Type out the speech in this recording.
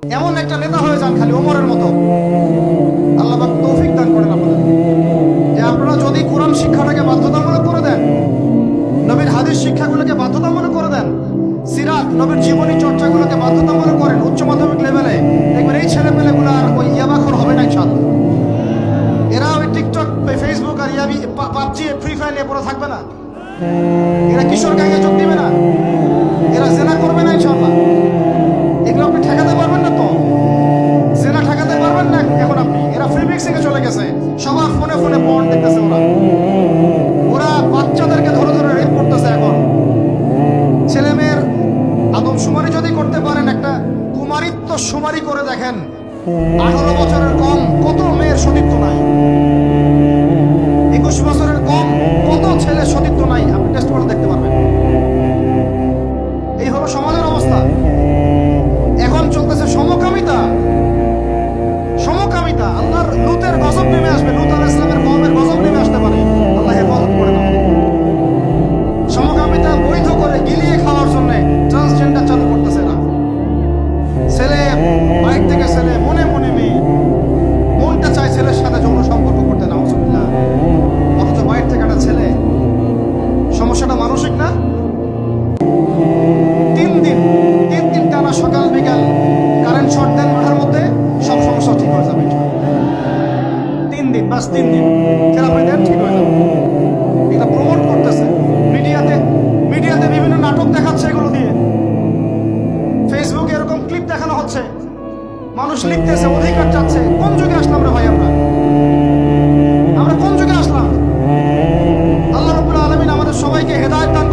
এমন একটা নেতা হয়ে যান খালি ওমরের মতো। আল্লাহ পাক তৌফিক দান করেন আপনাদের, যে আপনারা যদি কোরআন শিক্ষাটাকে বাধ্যতামূলক করে দেন, নবীর হাদিস শিক্ষাগুলোকে বাধ্যতামূলক করে দেন, সিরাত নবীর জীবনী চর্চাগুলোকে বাধ্যতামূলক করেন উচ্চ মাধ্যমিক লেভেলে, দেখবেন এই ছেলেপেলেগুলো আর ওই ইয়াবাখর হবে না ইনশাআল্লাহ। এরা ওই টিকটক, ফেসবুক আর ইয়াবি, পাবজি, ফ্রি ফায়ার নিয়ে পড়ে থাকবে না। এরা কিশোর গ্যাংয়ে যোগ দিবে না। এরা জেনা করবে না ইনশাআল্লাহ। এগুলো আপনি ঠেকাতে পারবেন না তো, জেনা ঠেকাতে পারবেন না এখন আপনি। এরা ফ্রি মিক্সিং এ চলে গেছে, সবার ফোনে ফোনে পর্ন দেখতেছে। ওরা বাচ্চাদেরকে ধরে ধরে রেপ করতেছে। এখন ছেলে মেয়ের আদমশুমারি যদি করতে পারেন, একটা কুমারিত্ব শুমারি করে দেখেন, 18 বছরের কম কত মেয়ের সতীত্ব নাই, 21 বছরের কম কত ছেলের সতীত্ব নাই, আপনি টেস্ট করে দেখতে পারবেন। এই হলো সমাজের অবস্থা। এখন চলতেছে সমকামিতা। সমকামিতা, আল্লাহর লুতের গজব নেমে আসবে, লুত আলাইহিস সালামের কওমের গজব নেমে আসতে পারে, আল্লাহ হেফাজত করে না। সমকামিতা বৈধ করে গিলিয়ে খাওয়ার জন্য ট্রান্সজেন্ডার চালু করতেছে না। ছেলে বাইক থেকে ছেলে, মনে মনে মেয়ে, মনটা চায় ছেলের সাথে যৌন সম্পর্ক করতে, নাউজুবিল্লাহ, অথচ বাইরে থেকে একটা ছেলে। সমস্যাটা মানসিক না? 3 দিন টানা সকাল বিকাল কারেন্ট শর্ট দেন মাথার মধ্যে, সব সমস্যা ঠিক হয়ে যাবে। 3 দিন, বাস 3 দিন থেরাপি দেন, ঠিক হয়ে যাবে। এটা প্রমোট করতেছে মিডিয়াতে বিভিন্ন নাটক দেখাচ্ছে, এগুলো দিয়ে ফেসবুকে এরকম ক্লিপ দেখানো হচ্ছে, মানুষ লিখতেছে, অধিকার চাচ্ছে। কোন যুগে আসলাম রে ভাই? আমরা কোন যুগে আসলাম? আল্লাহ রাব্বুল আলামিন আমাদের সবাইকে হেদায়েত দান